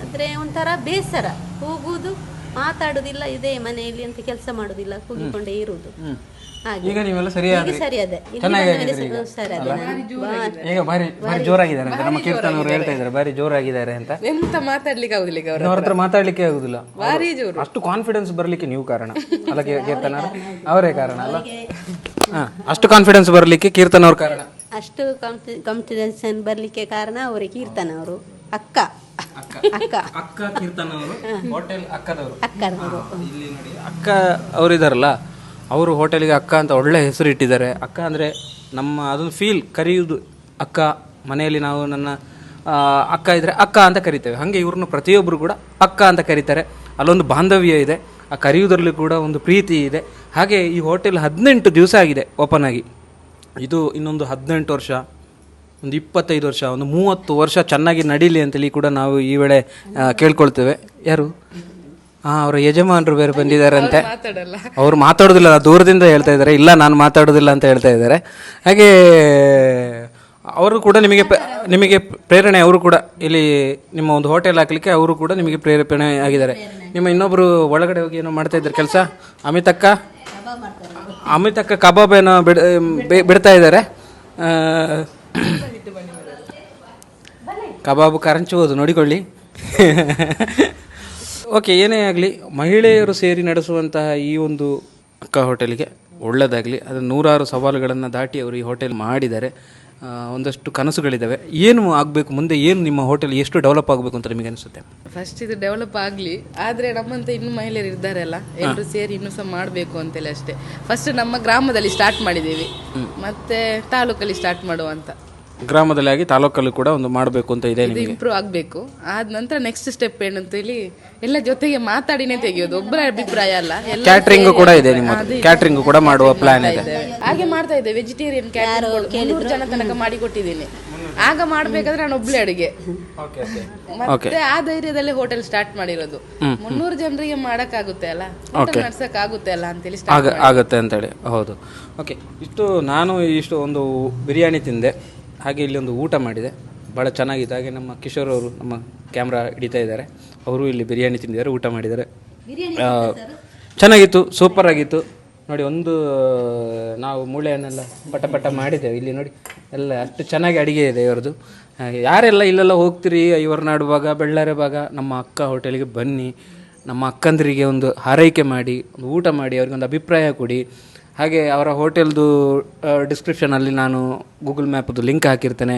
ಆದ್ರೆ ಒಂಥರ ಬೇಸರ. ಹೋಗುವುದು, ಮಾತಾಡುದಿಲ್ಲ, ಇದೇ ಮನೆಯಲ್ಲಿ ಅಂತ ಕೆಲಸ ಮಾಡುದಿಲ್ಲ, ಕೂಗಿಕೊಂಡೇ ಇರುವುದು. ಈಗ ನೀವೆಲ್ಲ ಸರಿಯಾದೆ, ಈಗ ಭಾರಿ ಜೋರಾಗಿದ್ದಾರೆ ಅಂತ ನಮ್ಮ ಕೀರ್ತನ ಅವರು ಹೇಳ್ತಾ ಇದ್ದಾರೆ. ಭಾರಿ ಜೋರಾಗಿದ್ದಾರೆ ಅಂತ. ಎಂತ ಮಾತಾಡ್ಲಿಕ್ಕೆ ಆಗುದಿಲ್ಲ, ಅವ್ರ ಹತ್ರ ಮಾತಾಡ್ಲಿಕ್ಕೆ ಆಗುದಿಲ್ಲ. ಅಷ್ಟು ಕಾನ್ಫಿಡೆನ್ಸ್ ಬರ್ಲಿಕ್ಕೆ ನೀವು ಕಾರಣ ಅಲ್ಲ ಕೀರ್ತನ? ಅವರೇ ಕಾರಣ ಅಲ್ಲ? ಅಷ್ಟು ಕಾನ್ಫಿಡೆನ್ಸ್ ಬರ್ಲಿಕ್ಕೆ ಕೀರ್ತನ ಅವ್ರ ಕಾರಣ. ಅಷ್ಟು ಕಾನ್ಫಿಡೆನ್ಸ್ ಬರ್ಲಿಕ್ಕೆ ಕಾರಣ ಅವರೇ, ಕೀರ್ತನ ಅವರು ಅಕ್ಕ ಕೀರ್ತನ ಅವರು ಹೋಟೆಲ್ ಅಕ್ಕದವರು. ಇಲ್ಲಿ ನೋಡಿ, ಅಕ್ಕ ಅವರು ಇದಾರಲ್ಲ, ಅವರು ಹೋಟೆಲ್ಗೆ ಅಕ್ಕ ಅಂತ ಒಳ್ಳೆ ಹೆಸರು ಇಟ್ಟಿದ್ದಾರೆ. ಅಕ್ಕ ಅಂದರೆ ನಮ್ಮ ಅದೊಂದು ಫೀಲ್, ಕರೆಯುವುದು ಅಕ್ಕ. ಮನೆಯಲ್ಲಿ ನಾವು ನನ್ನ ಅಕ್ಕ ಇದ್ದರೆ ಅಕ್ಕ ಅಂತ ಕರಿತೇವೆ, ಹಾಗೆ ಇವ್ರನ್ನ ಪ್ರತಿಯೊಬ್ಬರು ಕೂಡ ಅಕ್ಕ ಅಂತ ಕರೀತಾರೆ. ಅಲ್ಲೊಂದು ಬಾಂಧವ್ಯ ಇದೆ, ಆ ಕರೆಯುವುದರಲ್ಲಿ ಕೂಡ ಒಂದು ಪ್ರೀತಿ ಇದೆ. ಹಾಗೆ ಈ ಹೋಟೆಲ್ 18 ದಿವಸ ಆಗಿದೆ ಓಪನ್ ಆಗಿ. ಇದು ಇನ್ನೊಂದು 18 ವರ್ಷ, ಒಂದು 25 ವರ್ಷ, ಒಂದು 30 ವರ್ಷ ಚೆನ್ನಾಗಿ ನಡೀಲಿ ಅಂತೇಳಿ ಕೂಡ ನಾವು ಈ ವೇಳೆ ಕೇಳ್ಕೊಳ್ತೇವೆ. ಯಾರು? ಅವರ ಯಜಮಾನರು ಬೇರೆ ಬಂದಿದ್ದಾರಂತೆ. ಅವ್ರು ಮಾತಾಡೋದಿಲ್ಲ, ದೂರದಿಂದ ಹೇಳ್ತಾ ಇದ್ದಾರೆ, ಇಲ್ಲ ನಾನು ಮಾತಾಡೋದಿಲ್ಲ ಅಂತ ಹೇಳ್ತಾ ಇದ್ದಾರೆ. ಹಾಗೆ ಅವರು ಕೂಡ ನಿಮಗೆ ಪ್ರೇರಣೆ, ಅವರು ಕೂಡ ಇಲ್ಲಿ ನಿಮ್ಮ ಒಂದು ಹೋಟೆಲ್ ಹಾಕ್ಲಿಕ್ಕೆ ಅವರು ಕೂಡ ನಿಮಗೆ ಪ್ರೇರಣೆ ಆಗಿದ್ದಾರೆ. ನಿಮ್ಮ ಇನ್ನೊಬ್ಬರು ಒಳಗಡೆ ಹೋಗಿ ಏನೋ ಮಾಡ್ತಾ ಇದ್ದಾರೆ ಕೆಲಸ, ಅಮಿತಕ್ಕ ಕಬಾಬ್ ಏನೋ ಬಿಡ್ತಾ ಇದ್ದಾರೆ. ಕಬಾಬು ಕರಂಚುವುದು ನೋಡಿಕೊಳ್ಳಿ. ಓಕೆ, ಏನೇ ಆಗಲಿ, ಮಹಿಳೆಯರು ಸೇರಿ ನಡೆಸುವಂತಹ ಈ ಒಂದು ಅಕ್ಕ ಹೋಟೆಲಿಗೆ ಒಳ್ಳೆಯದಾಗಲಿ. ಅದು 100 ಸವಾಲುಗಳನ್ನು ದಾಟಿ ಅವರು ಈ ಹೋಟೆಲ್ ಮಾಡಿದ್ದಾರೆ. ಒಂದಷ್ಟು ಕನಸುಗಳಿದ್ದಾವೆ. ಏನು ಆಗಬೇಕು ಮುಂದೆ, ಏನು ನಿಮ್ಮ ಹೋಟೆಲ್ ಎಷ್ಟು ಡೆವಲಪ್ ಆಗಬೇಕು ಅಂತ ನಿಮಗೆ ಅನಿಸುತ್ತೆ? ಫಸ್ಟ್ ಇದು ಡೆವಲಪ್ ಆಗಲಿ, ಆದರೆ ನಮ್ಮಂತ ಇನ್ನೂ ಮಹಿಳೆಯರು ಇದ್ದಾರಲ್ಲ, ಎಲ್ಲರೂ ಸೇರಿ ಇನ್ನೂ ಸಹ ಮಾಡಬೇಕು ಅಂತೇಳಿ ಅಷ್ಟೇ. ಫಸ್ಟ್ ನಮ್ಮ ಗ್ರಾಮದಲ್ಲಿ ಸ್ಟಾರ್ಟ್ ಮಾಡಿದ್ದೀವಿ, ಮತ್ತೆ ತಾಲೂಕಲ್ಲಿ ಸ್ಟಾರ್ಟ್ ಮಾಡುವ ಅಂತ. ಗ್ರಾಮದಲ್ಲಿ ಆಗಿ ತಾಲೂಕಲ್ಲೂ ಕೂಡ ಒಂದು ಮಾಡಬೇಕು ಅಂತ ಇದೆ. ಇದು ಇಂಪ್ರೂವ್ ಆಗಬೇಕು. ಆದ ನಂತರ ನೆಕ್ಸ್ಟ್ ಸ್ಟೆಪ್ ಏನಂತ ಹೇಳಿ ಎಲ್ಲ ಜೊತೆಗೆ ಮಾತಾಡಿನೇ ತೆಗೆಯೋದು, ಒಬ್ಬರ ಅಭಿಪ್ರಾಯ ಅಲ್ಲ. ಕ್ಯಾಟರಿಂಗ್ ಕೂಡ ಇದೆ, ನಿಮ್ಮ ಕ್ಯಾಟರಿಂಗ್ ಕೂಡ ಮಾಡುವ ಪ್ಲಾನ್ ಇದೆ. ಹಾಗೆ ಮಾಡ್ತಾ ಇದ್ದೆ, ವೆಜಿಟೇರಿಯನ್ ಕ್ಯಾಟರಿಂಗ್ 300 ಜನ ತನಕ ಮಾಡಿ ಕೊಟ್ಟಿದ್ದೀನಿ. ಆಗ ಮಾಡ್ಬೇಕಾದ್ರೆ ನಾನು ಒಬ್ಳೆ ಅಡುಗೆ, ಮತ್ತೆ ಆ ಧೈರ್ಯದಲ್ಲೇ ಹೋಟೆಲ್ ಸ್ಟಾರ್ಟ್ ಮಾಡಿರೋದು. 300 ಜನರಿಗೆ ಮಾಡಕ್ಕಾಗುತ್ತೆ ಅಲ್ಲ, ಹೋಟೆಲ್ ನಡ್ಸಕ್ ಆಗುತ್ತೆ ಅಲ್ಲ ಅಂತೇಳಿ ಆಗುತ್ತೆ ಅಂತೇಳಿ. ಹೌದು. ಓಕೆ, ನಾನು ಒಂದು ಬಿರಿಯಾನಿ ತಿಂದೆ, ಹಾಗೆ ಇಲ್ಲಿ ಒಂದು ಊಟ ಮಾಡಿದೆ, ಭಾಳ ಚೆನ್ನಾಗಿತ್ತು. ಹಾಗೆ ನಮ್ಮ ಕಿಶೋರ್ ಅವರು ನಮ್ಮ ಕ್ಯಾಮ್ರಾ ಹಿಡಿತಾ ಇದ್ದಾರೆ, ಅವರು ಇಲ್ಲಿ ಬಿರಿಯಾನಿ ತಿಂದಿದ್ದಾರೆ, ಊಟ ಮಾಡಿದ್ದಾರೆ. ಚೆನ್ನಾಗಿತ್ತು, ಸೂಪರ್ ಆಗಿತ್ತು. ನೋಡಿ, ನಾವು ಮೂಳೆಯನ್ನೆಲ್ಲ ಪಟ ಮಾಡಿದ್ದೇವೆ ಇಲ್ಲಿ ನೋಡಿ, ಎಲ್ಲ ಅಷ್ಟು ಚೆನ್ನಾಗಿ ಅಡುಗೆ ಇದೆ ಇವ್ರದ್ದು. ಯಾರೆಲ್ಲ ಇಲ್ಲೆಲ್ಲ ಹೋಗ್ತೀರಿ ಐವರ್ನಾಡು ಭಾಗ, ಬೆಳ್ಳಾರೆ ಭಾಗ, ನಮ್ಮ ಅಕ್ಕ ಹೋಟೆಲಿಗೆ ಬನ್ನಿ. ನಮ್ಮ ಅಕ್ಕಂದರಿಗೆ ಒಂದು ಹಾರೈಕೆ ಮಾಡಿ, ಒಂದು ಊಟ ಮಾಡಿ, ಅವ್ರಿಗೊಂದು ಅಭಿಪ್ರಾಯ ಕೊಡಿ. ಹಾಗೆ ಅವರ ಹೋಟೆಲ್ದು ಡಿಸ್ಕ್ರಿಪ್ಷನಲ್ಲಿ ನಾನು ಗೂಗಲ್ ಮ್ಯಾಪ್ದು ಲಿಂಕ್ ಹಾಕಿರ್ತೇನೆ,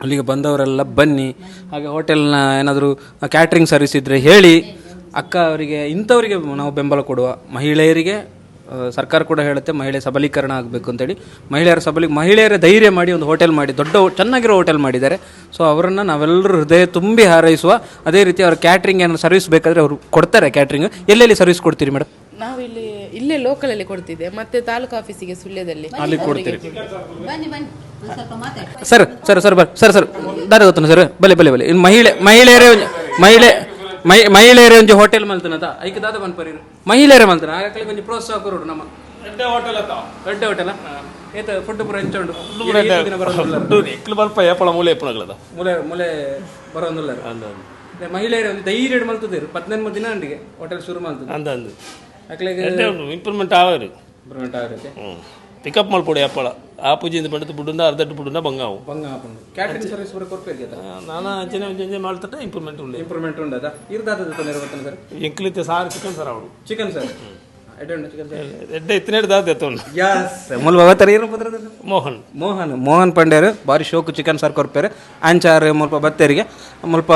ಅಲ್ಲಿಗೆ ಬಂದವರೆಲ್ಲ ಬನ್ನಿ. ಹಾಗೆ ಹೋಟೆಲ್ನ ಏನಾದರೂ ಕ್ಯಾಟ್ರಿಂಗ್ ಸರ್ವಿಸ್ ಇದ್ದರೆ ಹೇಳಿ. ಅಕ್ಕ ಅವರಿಗೆ, ಇಂಥವರಿಗೆ ನಾವು ಬೆಂಬಲ ಕೊಡುವ. ಮಹಿಳೆಯರಿಗೆ ಸರ್ಕಾರ ಕೂಡ ಹೇಳುತ್ತೆ ಮಹಿಳೆ ಸಬಲೀಕರಣ ಆಗಬೇಕು ಅಂತೇಳಿ. ಮಹಿಳೆಯರ ಧೈರ್ಯ ಮಾಡಿ ಒಂದು ಹೋಟೆಲ್ ಮಾಡಿ, ಚೆನ್ನಾಗಿರೋ ಹೋಟೆಲ್ ಮಾಡಿದ್ದಾರೆ. ಸೊ ಅವರನ್ನು ನಾವೆಲ್ಲರೂ ಹೃದಯ ತುಂಬಿ ಹಾರೈಸುವ. ಅದೇ ರೀತಿ ಅವ್ರ ಕ್ಯಾಟ್ರಿಂಗ್ ಏನಾದ್ರು ಸರ್ವಿಸ್ ಬೇಕಾದರೆ ಅವರು ಕೊಡ್ತಾರೆ. ಕ್ಯಾಟ್ರಿಂಗ್ ಎಲ್ಲೆಲ್ಲಿ ಸರ್ವಿಸ್ ಕೊಡ್ತೀರಿ ಮೇಡಮ್? ನಾವು ಇಲ್ಲೇ ಲೋಕಲಲ್ಲಿ ಕೊಡ್ತಿದ್ದೆ, ಮತ್ತೆ ತಾಲೂಕು ಆಫೀಸಿಗೆ ಸುಳ್ಯದಲ್ಲಿ ಅಲ್ಲಿ ಕೊಡ್ತೀರಿ. ಸರ್ ದಾರಿ ಗೊತ್ತಾನ ಸರ್, ಬಲೆ ಇನ್ನು ಮಹಿಳೆಯರೇ ಒಂಜಿ ಹೋಟೆಲ್ ಮಲ್ತನದ ಐಕೆ ದಾದ ಬನ್ಪರಿ ಮಹಿಳೆಯರೇ ಮಲ್ತನ ಆಗಲೇ ಕೊಂಚ ಪ್ರೋತ್ಸಾಹ ಕೊರೋಡು ನಮ್ಮ ರೆಡ್ಡೆ ಹೋಟೆಲ್ ಅತ್ತ ರೆಡ್ಡೆ ಹೋಟೆಲ ಏತ ಫುಡ್ ಪೂರ ಹೆಂಚ ಉಂಡು ಎಕ್ಲು ಬಲ್ಪ ಏಪಳ ಮೂಲೆ ಎಪ್ಪಣಗಳದ ಮೂಲೆ ಮೂಲೆ ಬರೋಂದುಲ್ಲ ಮಹಿಳೆಯರು ಒಂದು ಧೈರ್ಯ ಮಲ್ತದೇರು 14 ದಿನ ಅಂಡಿಗೆ ಹೋಟೆಲ್ ಶುರು ಮಾಡ್ತದೆ ಅಂದ ಅಂದು ಅಕ್ಲೆಗೆ ಇಂಪ್ರೂವ್ಮೆಂಟ್ ಆವರು ಇಂಪ್ರೂವ್ಮೆಂಟ್ ಆಗುತ್ತೆ ಪಿಕಪ್ ಮಲ್ಪೊಡಿ ಅಪ್ಪಳ ಆ ಪೂಜೆಯಿಂದ ಬಂದು ಬುಡ್ಡುಂದ ಅರ್ಧಟ್ಟು ಬುಡ್ಡುಂದ ಬಂಗಾವು ಬಂಗ ಹಾಕೊಂಡು ಕ್ಯಾಟ್ರಿಂಗ್ ಸರ್ವಿಸ್ ಪೂರ ಕೊರ್ಪೇರಿ ನಾನು ಅಂಚನೆ ಅಂಚನೆ ಮಾಡ್ತಟ್ಟೆ ಇಂಪ್ರೂವ್ಮೆಂಟ್ ಉಳ್ಳಿ ಇಂಪ್ರೂವ್ಮೆಂಟ್ ಉಂಡದ ಇರ್ದಾದ ನಿರ್ವರ್ತನೆ ಸರ್ ಎಂಕ್ಲಿತ್ತೆ ಸಾರು ಚಿಕನ್ ಸರ್ ಅವಳು ಚಿಕನ್ ಸರ್ ಎಡ್ಡೆ ಚಿಕನ್ ಎಡ್ಡೆ ಇತ್ತಿನೇಡು ದಾದ ಎತ್ತವನು ಯಸ್ ಮೂಲ ಭಗವತರ ಏನು ಪದ್ರದಲ್ಲಿ ಮೋಹನ್ ಮೋಹನ್ ಪಂಡ್ಯರು ಬಾರಿ ಶೋಕು ಚಿಕನ್ ಸಾರು ಕೊರ್ಪೇರು ಅಂಚಾರು ಮುಲ್ಪ ಬತ್ತೇರಿಗೆ ಮುಲ್ಪ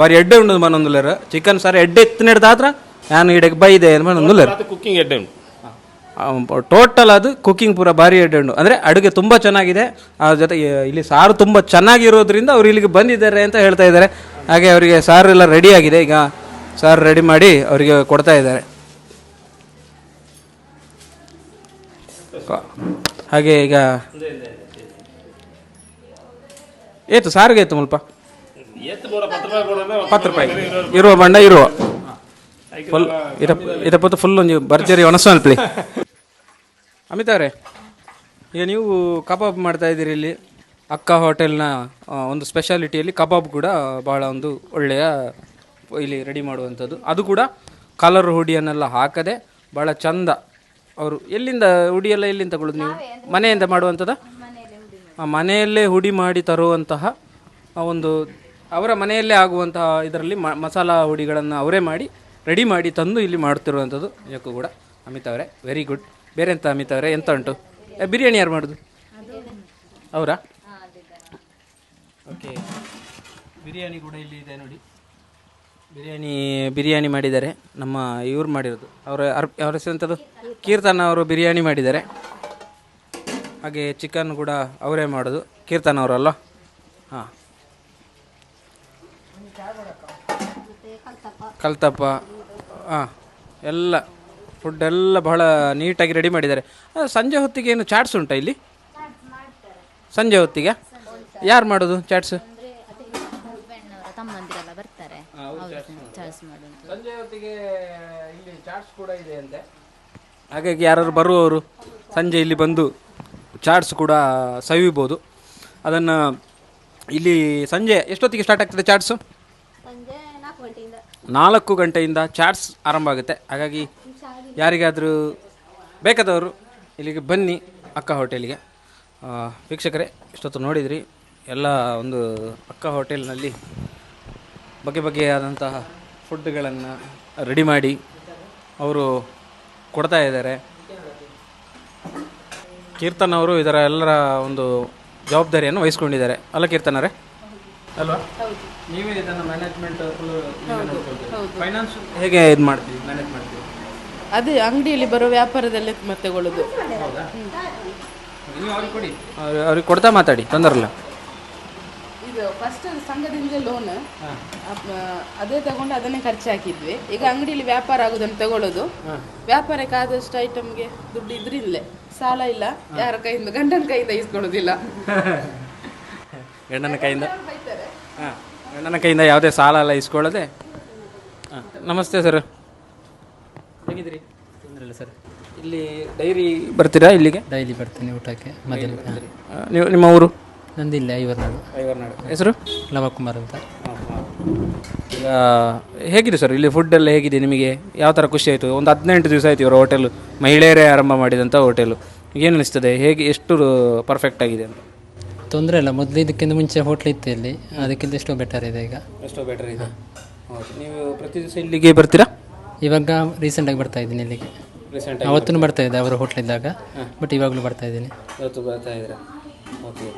ಬಾರಿ ಎಡ್ಡೆ ಉಂಡು ಮನೊಂದುಲ್ಲರು ಚಿಕನ್ ಸಾರು ಎಡ್ಡೆ ಎತ್ತಿನೆಡ್ದಾತ್ರ ನಾನು ಇಡಕ್ಕೆ ಬೈದೆ ಮನೊಂದುಲ್ಲರು ಕುಕ್ಕಿಂಗ್ ಎಡ್ಡೆ ಉಂಟು ಟೋಟಲ್ ಅದು ಕುಕ್ಕಿಂಗ್ ಪೂರ ಭಾರಿ ಎಡ್ಡೆ ಉಂಟು ಅಂದರೆ ಅಡುಗೆ ತುಂಬ ಚೆನ್ನಾಗಿದೆ ಆ ಜೊತೆ ಇಲ್ಲಿ ಸಾರು ತುಂಬ ಚೆನ್ನಾಗಿರೋದ್ರಿಂದ ಅವ್ರು ಇಲ್ಲಿಗೆ ಬಂದಿದ್ದಾರೆ ಅಂತ ಹೇಳ್ತಾ ಇದ್ದಾರೆ. ಹಾಗೆ ಅವರಿಗೆ ಸಾರು ಎಲ್ಲ ರೆಡಿ ಆಗಿದೆ, ಈಗ ಸಾರು ರೆಡಿ ಮಾಡಿ ಅವರಿಗೆ ಕೊಡ್ತಾ ಇದ್ದಾರೆ. ಹಾಗೆ ಈಗ ಏತು ಸಾರಿಗೆ ಏತು ಮುಲ್ಪ 10 ರೂಪಾಯಿ ಇರುವ ಬಂಡ ಇರುವ ಫುಲ್ ಇದಪ್ಪತ್ತು ಫುಲ್ ಒಂದು ಭರ್ಜರಿ ಒಣಸು ಅನ್ಪಲಿ. ಅಮಿತ್ ಅವರೇ, ಈಗ ನೀವು ಕಬಾಬ್ ಮಾಡ್ತಾ ಇದ್ದೀರಿ ಇಲ್ಲಿ ಅಕ್ಕ ಹೋಟೆಲ್ನ ಒಂದು ಸ್ಪೆಷಾಲಿಟಿಯಲ್ಲಿ ಕಬಾಬ್ ಕೂಡ ಭಾಳ ಒಂದು ಒಳ್ಳೆಯ ಇಲ್ಲಿ ರೆಡಿ ಮಾಡುವಂಥದ್ದು, ಅದು ಕೂಡ ಕಲರ್ ಹುಡಿಯನ್ನೆಲ್ಲ ಹಾಕದೆ ಭಾಳ ಚಂದ. ಅವರು ಎಲ್ಲಿಂದ ಹುಡಿಯೆಲ್ಲ ಎಲ್ಲಿಂದ ತಗೊಳ್ಳೋದು ನೀವು? ಮನೆಯಿಂದ ಮಾಡುವಂಥದ್ದು? ಮನೆಯಲ್ಲೇ ಹುಡಿ ಮಾಡಿ ತರುವಂತಹ ಒಂದು ಅವರ ಮನೆಯಲ್ಲೇ ಆಗುವಂತಹ ಇದರಲ್ಲಿ ಮಸಾಲ ಹುಡಿಗಳನ್ನು ಅವರೇ ಮಾಡಿ ರೆಡಿ ಮಾಡಿ ತಂದು ಇಲ್ಲಿ ಮಾಡ್ತಿರುವಂಥದ್ದು ನಿಜಕ್ಕೂ ಕೂಡ. ಅಮಿತ್ ಅವರೇ ವೆರಿ ಗುಡ್. ಬೇರೆ ಎಂತ ಅಮಿತ್ ಅವರೇ ಎಂತ ಉಂಟು? ಬಿರಿಯಾನಿ ಯಾರು ಮಾಡೋದು? ಅವರಾ? ಓಕೆ, ಬಿರಿಯಾನಿ ಕೂಡ ಇಲ್ಲಿ ಇದೆ ನೋಡಿ. ಬಿರಿಯಾನಿ ಮಾಡಿದ್ದಾರೆ, ನಮ್ಮ ಇವ್ರು ಮಾಡಿರೋದು. ಅವರ ಹೆಸರು ಎಂಥದ್ದು? ಕೀರ್ತನ ಅವರು ಬಿರಿಯಾನಿ ಮಾಡಿದ್ದಾರೆ. ಹಾಗೆ ಚಿಕನ್ ಕೂಡ ಅವರೇ ಮಾಡೋದು, ಕೀರ್ತನ ಅವರಲ್ಲ? ಹಾಂ, ಕಲ್ತಪ್ಪ, ಹಾಂ, ಎಲ್ಲ ಫುಡ್ ಎಲ್ಲ ಬಹಳ ನೀಟಾಗಿ ರೆಡಿ ಮಾಡಿದ್ದಾರೆ. ಸಂಜೆ ಹೊತ್ತಿಗೆ ಏನು ಚಾಟ್ಸ್ ಉಂಟಾ ಇಲ್ಲಿ? ಸಂಜೆ ಹೊತ್ತಿಗೆ ಯಾರು ಮಾಡೋದು ಚಾಟ್ಸ್? ಸಂಜೆ ಹೊತ್ತಿಗೆ ಇಲ್ಲಿ ಚಾಟ್ಸ್ ಕೂಡ ಇದೆ ಅಂತೆ. ಹಾಗಾಗಿ ಯಾರು ಬರುವವರು ಸಂಜೆ ಇಲ್ಲಿ ಬಂದು ಚಾಟ್ಸ್ ಕೂಡ ಸವಿಬೋದು. ಅದನ್ನು ಇಲ್ಲಿ ಸಂಜೆ ಎಷ್ಟೊತ್ತಿಗೆ ಸ್ಟಾರ್ಟ್ ಆಗ್ತದೆ ಚಾಟ್ಸು? 4 ಗಂಟೆಯಿಂದ ಚಾಟ್ಸ್ ಆರಂಭ ಆಗುತ್ತೆ. ಹಾಗಾಗಿ ಯಾರಿಗಾದರೂ ಬೇಕಾದವರು ಇಲ್ಲಿಗೆ ಬನ್ನಿ ಅಕ್ಕ ಹೋಟೆಲಿಗೆ. ವೀಕ್ಷಕರೇ, ಇಷ್ಟೊತ್ತು ನೋಡಿದ್ರಿ ಎಲ್ಲ ಒಂದು ಅಕ್ಕ ಹೋಟೆಲ್ನಲ್ಲಿ ಬಗೆಯಾದಂತಹ ಫುಡ್ಗಳನ್ನು ರೆಡಿ ಮಾಡಿ ಅವರು ಕೊಡ್ತಾ ಇದ್ದಾರೆ. ಕೀರ್ತನ್ ಅವರು ಇದರ ಎಲ್ಲರ ಒಂದು ಜವಾಬ್ದಾರಿಯನ್ನು ವಹಿಸ್ಕೊಂಡಿದ್ದಾರೆ ಅಲ್ಲ ಕೀರ್ತನರೇ? ಅಲ್ವಾ? ನೀವೇ ಇದನ್ನು ಮ್ಯಾನೇಜ್ಮೆಂಟ್ ಫೈನಾನ್ಸ್ ಹೇಗೆ ಇದು ಮಾಡ್ತೀವಿ, ಮ್ಯಾನೇಜ್ ಮಾಡ್ತೀವಿ? ಅದೇ ಅಂಗಡಿಯಲ್ಲಿ ಬರೋ ವ್ಯಾಪಾರದಲ್ಲೇ ಮತ್ತೆ ತಗೊಳ್ಳೋದು. ನೀವು ಅವ್ರಿಗೆ ಕೊಡಿ, ಅವ್ರಿಗೆ ಕೊಡ್ತಾ ಮಾತಾಡಿ, ತೊಂದರಲ್ಲ. ಇದು ಫಸ್ಟ್ ಸಂಘದಿಂದ ಲೋನ್ ಅದೇ ತಗೊಂಡು ಅದನ್ನೇ ಖರ್ಚು ಹಾಕಿದ್ವಿ. ಈಗ ಅಂಗಡಿಯಲ್ಲಿ ವ್ಯಾಪಾರ ಆಗೋದನ್ನು ತಗೊಳ್ಳೋದು. ವ್ಯಾಪಾರಕ್ಕೆ ಆದಷ್ಟು ಐಟಮ್ಗೆ ದುಡ್ಡು ಇದ್ರಿಲ್ಲೇ, ಸಾಲ ಇಲ್ಲ, ಯಾರ ಕೈಯಿಂದ, ಗಂಡನ ಕೈಯಿಂದ ಇಸ್ಕೊಳ್ಳೋದಿಲ್ಲ. ಗಂಡನ ಕೈಯಿಂದ, ಹಾಂ, ಗಂಡನ ಕೈಯಿಂದ ಯಾವುದೇ ಸಾಲ ಎಲ್ಲ ಇಸ್ಕೊಳ್ಳೋದೆ. ಹಾಂ, ನಮಸ್ತೆ ಸರ್, ಹೇಗಿದ್ದೀರಿ? ತೊಂದರೆಯಿಲ್ಲ ಸರ್. ಇಲ್ಲಿ ಡೈರಿ ಬರ್ತೀರಾ ಇಲ್ಲಿಗೆ? ಡೈಲಿ ಬರ್ತೀನಿ ಊಟಕ್ಕೆ. ನೀವು ನಿಮ್ಮ ಊರು? ನಂದಿಲ್ಲ ಐವರ್ನಾಡು. ಹೆಸರು? ಲವಕುಮಾರ್ ಅಂತ. ಈಗ ಹೇಗಿದೆ ಸರ್ ಇಲ್ಲಿ ಫುಡ್ ಎಲ್ಲ ಹೇಗಿದೆ ನಿಮಗೆ? ಯಾವ ಥರ ಖುಷಿ ಆಯಿತು? ಒಂದು 18 ದಿವಸ ಆಯ್ತು ಇವರ ಹೋಟೆಲು, ಮಹಿಳೆಯರೇ ಆರಂಭ ಮಾಡಿದಂಥ ಹೋಟೆಲು. ಏನು ಅನಿಸ್ತದೆ, ಹೇಗೆ, ಎಷ್ಟು ಪರ್ಫೆಕ್ಟ್ ಆಗಿದೆ ಅಂತ? ತೊಂದರೆ ಇಲ್ಲ, ಮೊದಲು ಇದಕ್ಕಿಂತ ಮುಂಚೆ ಹೋಟ್ಲ್ ಇತ್ತು ಇಲ್ಲಿ, ಅದಕ್ಕಿಂತ ಎಷ್ಟೋ ಬೆಟರ್ ಇದೆ ಈಗ. ಎಷ್ಟೋ ಬೆಟರ್ ಇದೆ. ನೀವು ಪ್ರತಿ ದಿವಸ ಇಲ್ಲಿಗೆ ಬರ್ತೀರಾ? ಇವಾಗ ರೀಸೆಂಟಾಗಿ ಬರ್ತಾ ಇದ್ದೀನಿ ಇಲ್ಲಿಗೆ. ರೀಸೆಂಟಾಗಿ ಅವತ್ತೂ ಬರ್ತಾ ಇದ್ದೆ ಅವರ ಹೋಟ್ಲಿದ್ದಾಗ, ಬಟ್ ಇವಾಗಲೂ ಬರ್ತಾ ಇದ್ದೀನಿ. ಇವತ್ತು ಬರ್ತಾ ಇದ್ದೀರಾ? ಓಕೆ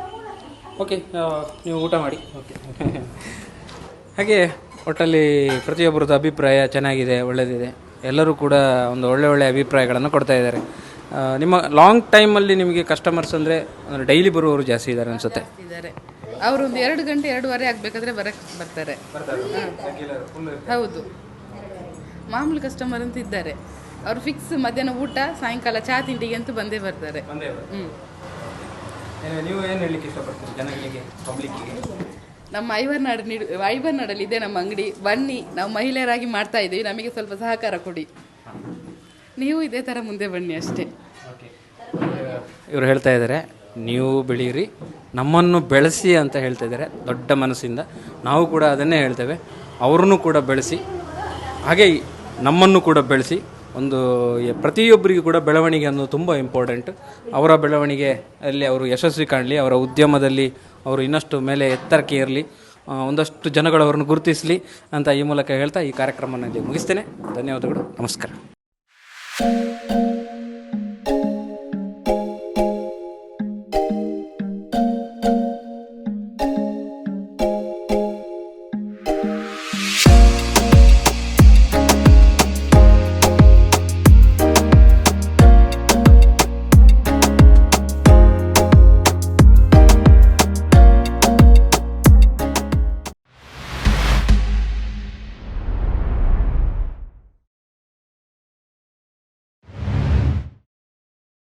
ಓಕೆ, ನೀವು ಊಟ ಮಾಡಿ. ಓಕೆ. ಹಾಗೆ ಒಟ್ಟಲ್ಲಿ ಪ್ರತಿಯೊಬ್ಬರದ್ದು ಅಭಿಪ್ರಾಯ ಚೆನ್ನಾಗಿದೆ, ಒಳ್ಳೆಯದಿದೆ. ಎಲ್ಲರೂ ಕೂಡ ಒಂದು ಒಳ್ಳೆ ಅಭಿಪ್ರಾಯಗಳನ್ನು ಕೊಡ್ತಾ ಇದ್ದಾರೆ. ನಿಮ್ಮ ಲಾಂಗ್ ಟೈಮಲ್ಲಿ ನಿಮಗೆ ಕಸ್ಟಮರ್ಸ್ ಅಂದರೆ ಡೈಲಿ ಬರುವವರು ಜಾಸ್ತಿ ಇದ್ದಾರೆ ಅನಿಸುತ್ತೆ. ಅವರು ಒಂದು 2 ಗಂಟೆ 2:30 ಆಗಬೇಕಾದ್ರೆ ಬರ್ತಾರೆ. ಹೌದು, ಮಾಮೂಲಿ ಕಸ್ಟಮರ್ ಅಂತ ಇದ್ದಾರೆ. ಅವರು ಫಿಕ್ಸ್ ಮಧ್ಯಾಹ್ನ ಊಟ, ಸಾಯಂಕಾಲ ಚಹಾ ತಿಂಡಿಗೆ ಅಂತೂ ಬಂದೇ ಬರ್ತಾರೆ. ನೀವು ಏನು ಹೇಳಲಿಕ್ಕೆ ಇಷ್ಟಪಡ್ತೀರಿ ಜನಗಳಿಗೆ, ಪಬ್ಲಿಕ್ಕಿಗೆ? ನಮ್ಮ ಐವರ್ನಾಡಲ್ಲಿ ಇದೆ ನಮ್ಮ ಅಂಗಡಿ. ಬನ್ನಿ, ನಾವು ಮಹಿಳೆಯರಾಗಿ ಮಾಡ್ತಾ ಇದ್ದೀವಿ, ನಮಗೆ ಸ್ವಲ್ಪ ಸಹಕಾರ ಕೊಡಿ. ನೀವು ಇದೇ ಥರ ಮುಂದೆ ಬನ್ನಿ ಅಷ್ಟೇ. ಇವರು ಹೇಳ್ತಾ ಇದ್ದಾರೆ, ನೀವು ಬೆಳೀರಿ, ನಮ್ಮನ್ನು ಬೆಳೆಸಿ ಅಂತ ಹೇಳ್ತಾ ಇದ್ದಾರೆ ದೊಡ್ಡ ಮನಸ್ಸಿಂದ. ನಾವು ಕೂಡ ಅದನ್ನೇ ಹೇಳ್ತೇವೆ, ಅವ್ರನ್ನೂ ಕೂಡ ಬೆಳೆಸಿ, ಹಾಗೆ ನಮ್ಮನ್ನು ಕೂಡ ಬೆಳೆಸಿ. ಒಂದು ಪ್ರತಿಯೊಬ್ಬರಿಗೂ ಕೂಡ ಬೆಳವಣಿಗೆ ಅನ್ನೋದು ತುಂಬ ಇಂಪಾರ್ಟೆಂಟ್. ಅವರ ಬೆಳವಣಿಗೆ ಅಲ್ಲಿ ಅವರು ಯಶಸ್ವಿ ಕಾಣಲಿ, ಅವರ ಉದ್ಯಮದಲ್ಲಿ ಅವರು ಇನ್ನಷ್ಟು ಮೇಲೆ ಎತ್ತರಕ್ಕೆ ಇರಲಿ, ಒಂದಷ್ಟು ಜನಗಳು ಅವರನ್ನು ಗುರುತಿಸಲಿ ಅಂತ ಈ ಮೂಲಕ ಹೇಳ್ತಾ ಈ ಕಾರ್ಯಕ್ರಮವನ್ನು ಮುಗಿಸ್ತೇನೆ. ಧನ್ಯವಾದಗಳು, ನಮಸ್ಕಾರ.